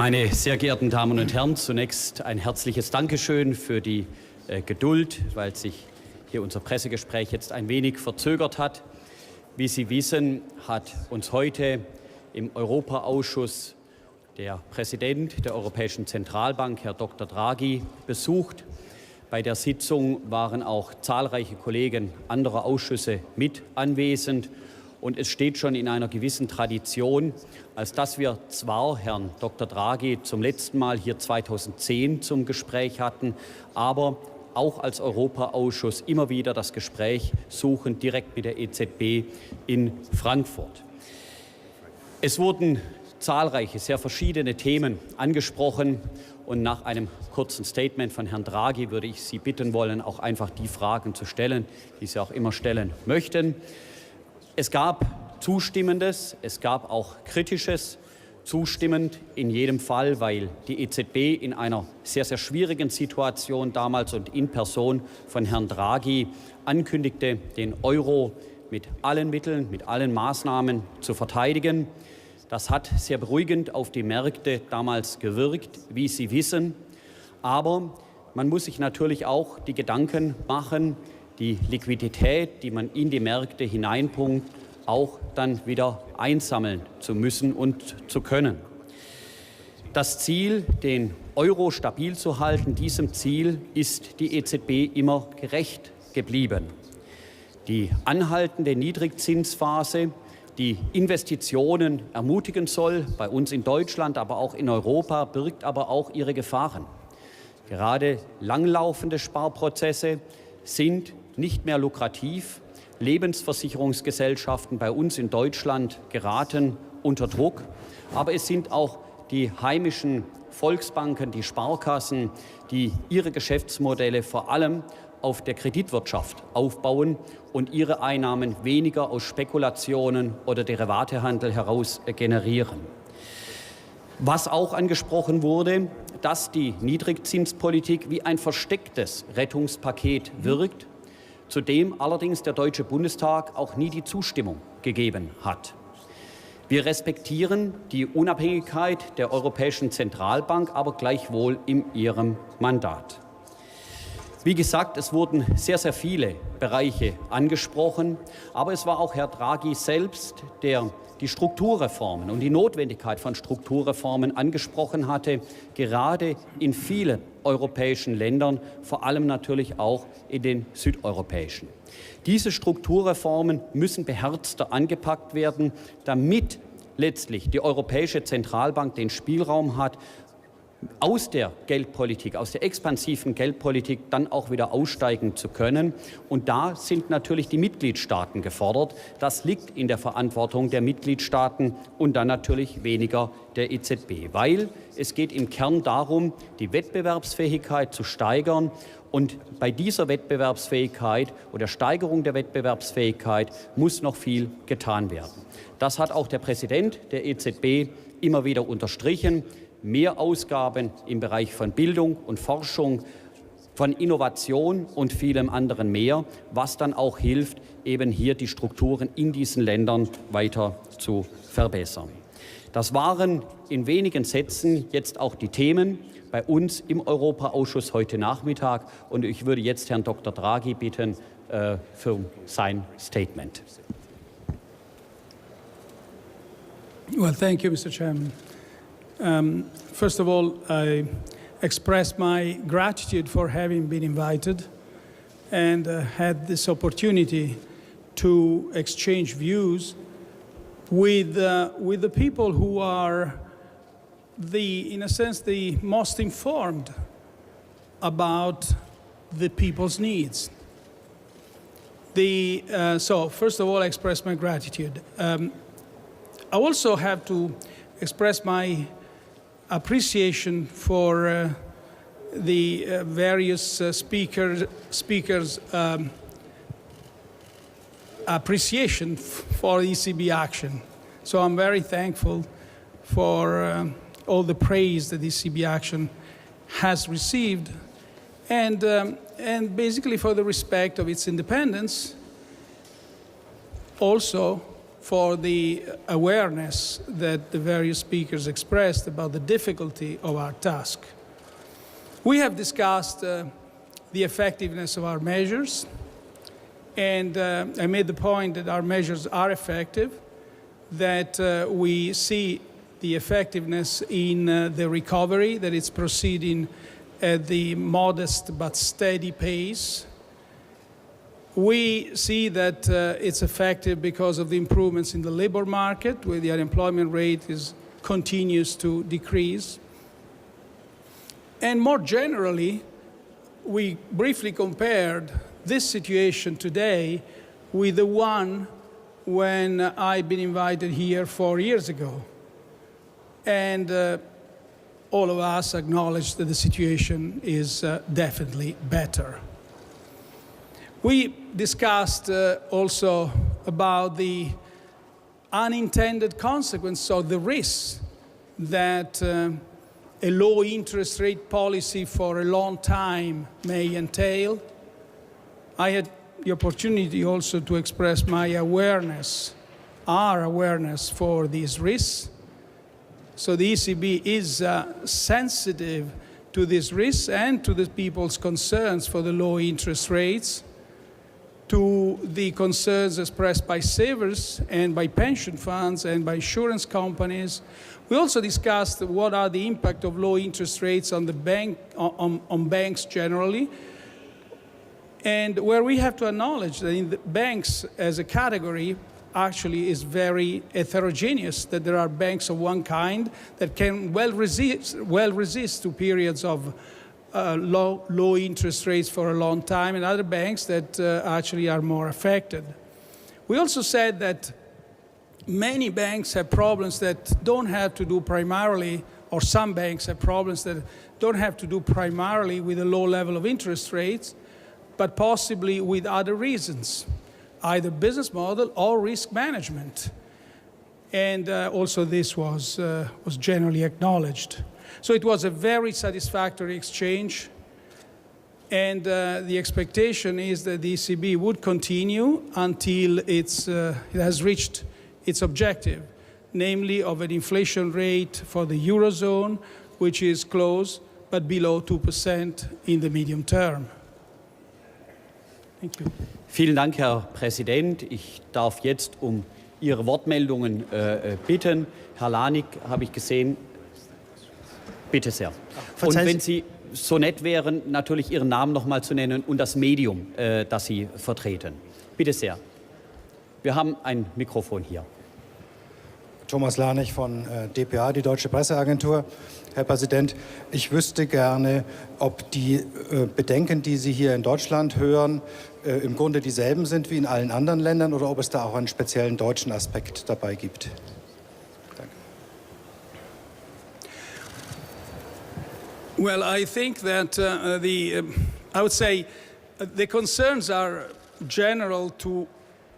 Meine sehr geehrten Damen und Herren, zunächst ein herzliches Dankeschön für die Geduld, weil sich hier unser Pressegespräch jetzt ein wenig verzögert hat. Wie Sie wissen, hat uns heute im Europaausschuss der Präsident der Europäischen Zentralbank, Herr Dr. Draghi, besucht. Bei der Sitzung waren auch zahlreiche Kollegen anderer Ausschüsse mit anwesend. Und es steht schon in einer gewissen Tradition, als dass wir zwar Herrn Dr. Draghi zum letzten Mal hier 2010 zum Gespräch hatten, aber auch als Europaausschuss immer wieder das Gespräch suchen, direkt mit der EZB in Frankfurt. Es wurden zahlreiche, sehr verschiedene Themen angesprochen. Und nach einem kurzen Statement von Herrn Draghi würde ich Sie bitten wollen, auch einfach die Fragen zu stellen, die Sie auch immer stellen möchten. Es gab Zustimmendes, es gab auch Kritisches. Zustimmend in jedem Fall, weil die EZB in einer sehr, sehr schwierigen Situation damals und in Person von Herrn Draghi ankündigte, den Euro mit allen Mitteln, mit allen Maßnahmen zu verteidigen. Das hat sehr beruhigend auf die Märkte damals gewirkt, wie Sie wissen. Aber man muss sich natürlich auch die Gedanken machen, die Liquidität, die man in die Märkte hineinpumpt, auch dann wieder einsammeln zu müssen und zu können. Das Ziel, den Euro stabil zu halten, diesem Ziel ist die EZB immer gerecht geblieben. Die anhaltende Niedrigzinsphase, die Investitionen ermutigen soll, bei uns in Deutschland, aber auch in Europa, birgt aber auch ihre Gefahren. Gerade langlaufende Sparprozesse sind nicht mehr lukrativ. Lebensversicherungsgesellschaften bei uns in Deutschland geraten unter Druck. Aber es sind auch die heimischen Volksbanken, die Sparkassen, die ihre Geschäftsmodelle vor allem auf der Kreditwirtschaft aufbauen und ihre Einnahmen weniger aus Spekulationen oder Derivatehandel heraus generieren. Was auch angesprochen wurde, dass die Niedrigzinspolitik wie ein verstecktes Rettungspaket wirkt, zu dem allerdings der Deutsche Bundestag auch nie die Zustimmung gegeben hat. Wir respektieren die Unabhängigkeit der Europäischen Zentralbank, aber gleichwohl in ihrem Mandat. Wie gesagt, es wurden sehr, sehr viele Bereiche angesprochen, aber es war auch Herr Draghi selbst, der die Strukturreformen und die Notwendigkeit von Strukturreformen angesprochen hatte, gerade in vielen europäischen Ländern, vor allem natürlich auch in den südeuropäischen. Diese Strukturreformen müssen beherzter angepackt werden, damit letztlich die Europäische Zentralbank den Spielraum hat, aus der Geldpolitik, aus der expansiven Geldpolitik dann auch wieder aussteigen zu können. Und da sind natürlich die Mitgliedstaaten gefordert. Das liegt in der Verantwortung der Mitgliedstaaten und dann natürlich weniger der EZB, weil es geht im Kern darum, die Wettbewerbsfähigkeit zu steigern. Und bei dieser Wettbewerbsfähigkeit oder Steigerung der Wettbewerbsfähigkeit muss noch viel getan werden. Das hat auch der Präsident der EZB immer wieder unterstrichen. Mehr Ausgaben im Bereich von Bildung und Forschung, von Innovation und vielem anderen mehr, was dann auch hilft, eben hier die Strukturen in diesen Ländern weiter zu verbessern. Das waren in wenigen Sätzen jetzt auch die Themen bei uns im Europaausschuss heute Nachmittag. Und ich würde jetzt Herrn Dr. Draghi bitten für sein Statement. Well, thank you, Mr. Chairman. First of all, I express my gratitude for having been invited and had this opportunity to exchange views with the people who are in a sense, the most informed about the people's needs. So, first of all, I express my gratitude. I also have to express my appreciation for the various speakers' appreciation for ECB action. So I'm very thankful for all the praise that ECB action has received, and basically for the respect of its independence, also for the awareness that the various speakers expressed about the difficulty of our task. We have discussed the effectiveness of our measures, and I made the point that our measures are effective, that we see the effectiveness in the recovery, that it's proceeding at the modest but steady pace. We see that it's effective because of the improvements in the labor market, where the unemployment rate continues to decrease. And more generally, we briefly compared this situation today with the one when I've been invited here 4 years ago. And all of us acknowledge that the situation is definitely better. We discussed also about the unintended consequence of the risks that a low interest rate policy for a long time may entail. I had the opportunity also to express my awareness, our awareness for these risks. So the ECB is sensitive to these risks and to the people's concerns for the low interest rates, to the concerns expressed by savers and by pension funds and by insurance companies. We also discussed what are the impact of low interest rates on the on banks generally, and where we have to acknowledge that in the banks as a category actually is very heterogeneous, that there are banks of one kind that can well resist to periods of low interest rates for a long time, and other banks that actually are more affected. We also said that many banks have problems that don't have to do primarily, or some banks have problems that don't have to do primarily with a low level of interest rates, but possibly with other reasons, either business model or risk management. And also this was generally acknowledged. So it was a very satisfactory exchange, and the expectation is that the ECB would continue until it has reached its objective, namely of an inflation rate for the Eurozone, which is close but below 2% in the medium term. Thank you. Vielen Dank, Herr Präsident. Ich darf jetzt um Ihre Wortmeldungen bitten. Herr Lanik, habe ich gesehen. Bitte sehr. Und wenn Sie so nett wären, natürlich Ihren Namen noch mal zu nennen und das Medium, das Sie vertreten. Bitte sehr. Wir haben ein Mikrofon hier. Thomas Lanich von dpa, die Deutsche Presseagentur. Herr Präsident, ich wüsste gerne, ob die Bedenken, die Sie hier in Deutschland hören, im Grunde dieselben sind wie in allen anderen Ländern oder ob es da auch einen speziellen deutschen Aspekt dabei gibt. Danke. Well, I think that I would say the concerns are general to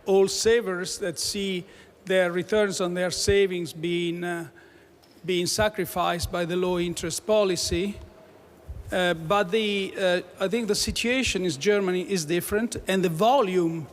all savers that see their returns on their savings being sacrificed by the low interest policy. But I think the situation in Germany is different, and the volume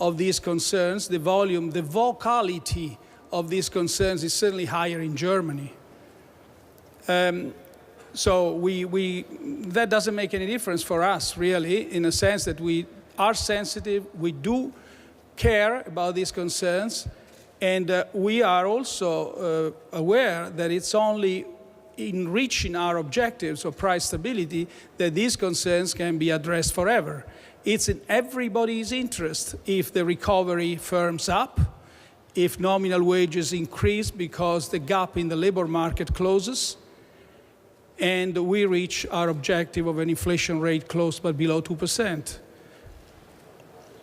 of these concerns, the vocality of these concerns is certainly higher in Germany. So that doesn't make any difference for us, really, in a sense that we are sensitive, we do care about these concerns, and we are also aware that it's only in reaching our objectives of price stability that these concerns can be addressed forever. It's in everybody's interest if the recovery firms up, if nominal wages increase because the gap in the labor market closes, and we reach our objective of an inflation rate close but below 2%.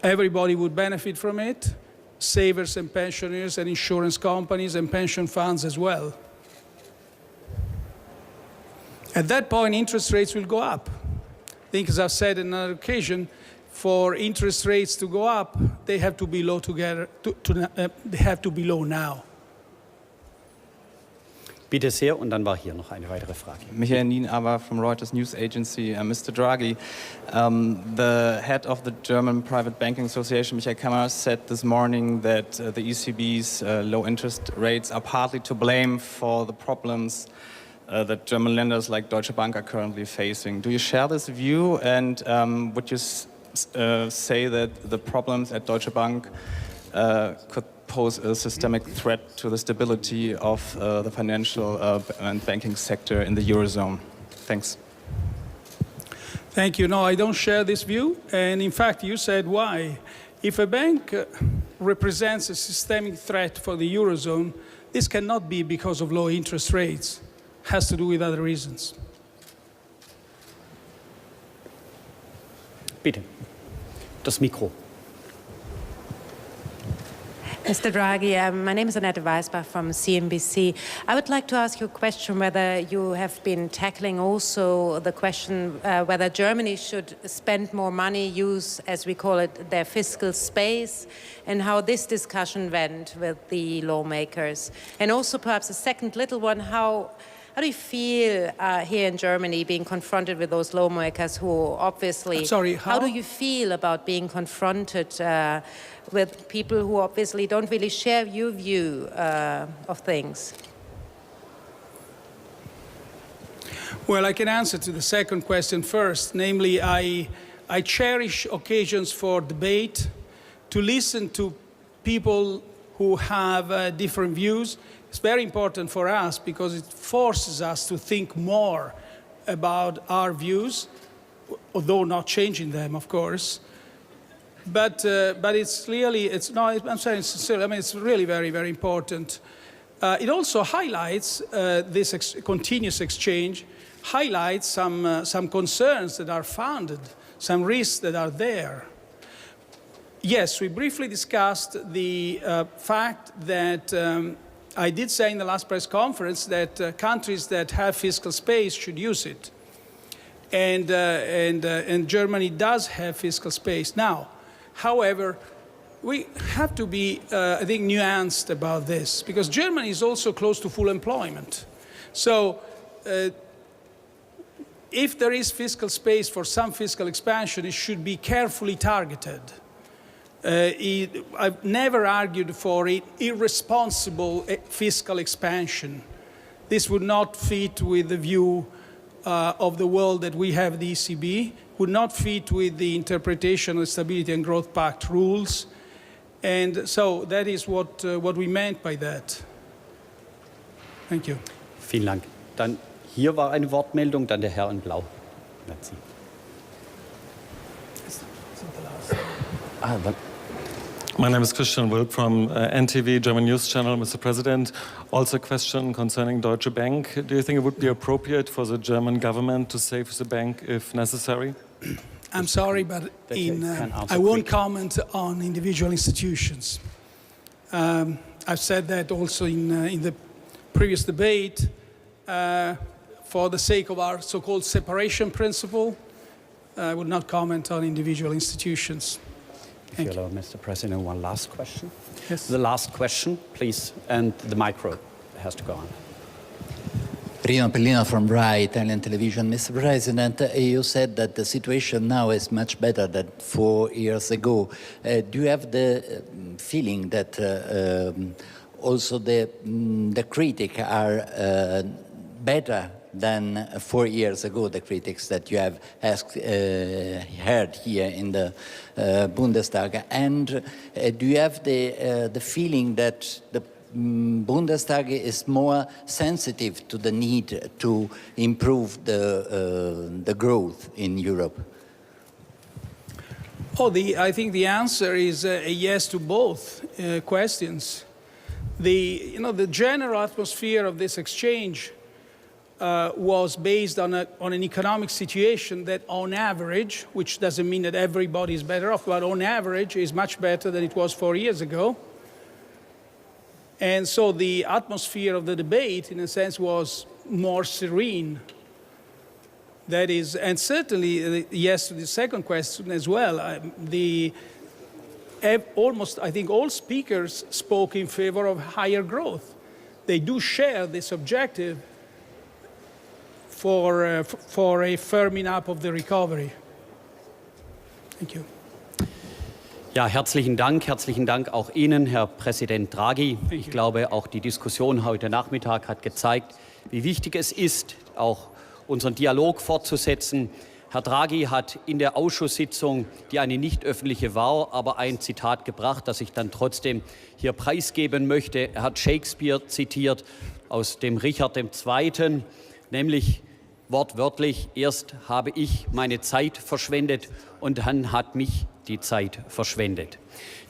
Everybody would benefit from it, savers and pensioners and insurance companies and pension funds as well. At that point, interest rates will go up. I think, as I've said on another occasion, for interest rates to go up, they have to be low together. They have to be low now. Bitte sehr, und dann war hier noch eine weitere Frage. Michael Nienaber from Reuters News Agency. Mr. Draghi, the head of the German Private Banking Association, Michael Kammer, said this morning that the ECB's low interest rates are partly to blame for the problems that German lenders like Deutsche Bank are currently facing. Do you share this view, and would you say that the problems at Deutsche Bank could pose a systemic threat to the stability of the financial and banking sector in the Eurozone? Thanks. Thank you. No, I don't share this view. And in fact, you said why. If a bank represents a systemic threat for the Eurozone, this cannot be because of low interest rates. It has to do with other reasons. Bitte, das Mikro. Mr. Draghi, my name is Annette Weisbach from CNBC. I would like to ask you a question whether you have been tackling also the question whether Germany should spend more money, use, as we call it, their fiscal space, and how this discussion went with the lawmakers. And also perhaps a second little one, how do you feel here in Germany being confronted with those lawmakers who obviously... Sorry, how do you feel about being confronted with people who obviously don't really share your view of things? Well, I can answer to the second question first. Namely, I cherish occasions for debate, to listen to people who have different views. It's very important for us because it forces us to think more about our views, although not changing them, of course. But it's really, I'm saying sincerely, I mean, it's really very, very important. It also highlights this continuous exchange, highlights some concerns that are founded, some risks that are there. Yes, we briefly discussed the fact that I did say in the last press conference that countries that have fiscal space should use it. And Germany does have fiscal space. Now, however, we have to be, I think, nuanced about this, because Germany is also close to full employment. So if there is fiscal space for some fiscal expansion, it should be carefully targeted. I've never argued for irresponsible fiscal expansion. This would not fit with the view of the world that we have the ECB, would not fit with the interpretation of the Stability and Growth Pact rules. And so that is what we meant by that. Thank you. Vielen Dank. Dann hier war eine Wortmeldung, dann der Herr in Blau. My name is Christian Wilp from NTV, German news channel. Mr. President, also a question concerning Deutsche Bank. Do you think it would be appropriate for the German government to save the bank if necessary? I'm sorry, but I won't comment on individual institutions. I've said that also in the previous debate. For the sake of our so-called separation principle, I would not comment on individual institutions. If you allow, Mr. President, one last question. Yes. The last question, please, and the micro has to go on. Rino Pellino from RAI, Italian television. Mr. President, you said that the situation now is much better than 4 years ago. Do you have the feeling that also the critics are better than 4 years ago, the critics that you have heard here in the Bundestag? And do you have the feeling that the Bundestag is more sensitive to the need to improve the growth in Europe? I think the answer is a yes to both questions. The general atmosphere of this exchange was based on an economic situation that on average, which doesn't mean that everybody is better off, but on average is much better than it was 4 years ago. And so the atmosphere of the debate, in a sense, was more serene. That is, and certainly, yes to the second question as well, almost, I think, all speakers spoke in favor of higher growth. they do share this objective for a firming up of the recovery. Thank you. Ja, herzlichen Dank auch Ihnen, Herr Präsident Draghi. Ich glaube, auch die Diskussion heute Nachmittag hat gezeigt, wie wichtig es ist, auch unseren Dialog fortzusetzen. Herr Draghi hat in der Ausschusssitzung, die eine nicht öffentliche war, aber ein Zitat gebracht, das ich dann trotzdem hier preisgeben möchte. Er hat Shakespeare zitiert aus dem Richard II., nämlich wortwörtlich: Erst habe ich meine Zeit verschwendet und dann hat mich die Zeit verschwendet.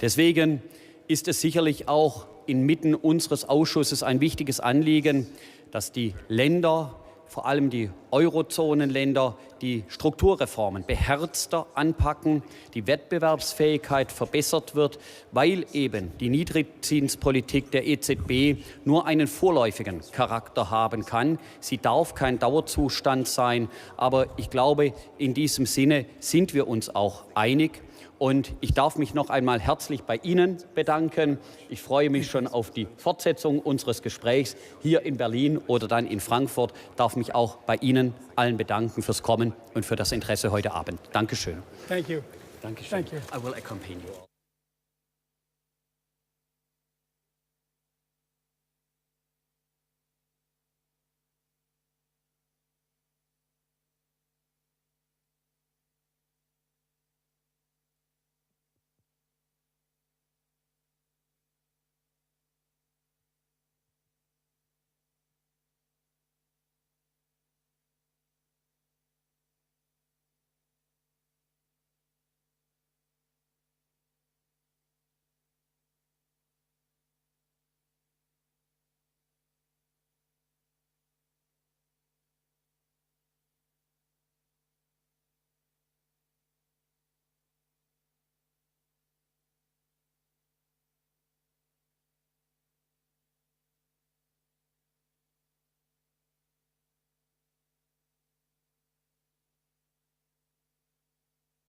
Deswegen ist es sicherlich auch inmitten unseres Ausschusses ein wichtiges Anliegen, dass die Länder, vor allem die Eurozonenländer, die Strukturreformen beherzter anpacken, die Wettbewerbsfähigkeit verbessert wird, weil eben die Niedrigzinspolitik der EZB nur einen vorläufigen Charakter haben kann. Sie darf kein Dauerzustand sein, aber ich glaube, in diesem Sinne sind wir uns auch einig. Und ich darf mich noch einmal herzlich bei Ihnen bedanken. Ich freue mich schon auf die Fortsetzung unseres Gesprächs hier in Berlin oder dann in Frankfurt. Ich darf mich auch bei Ihnen allen bedanken fürs Kommen und für das Interesse heute Abend. Dankeschön. Thank you. Dankeschön. Thank you. I will accompany you all.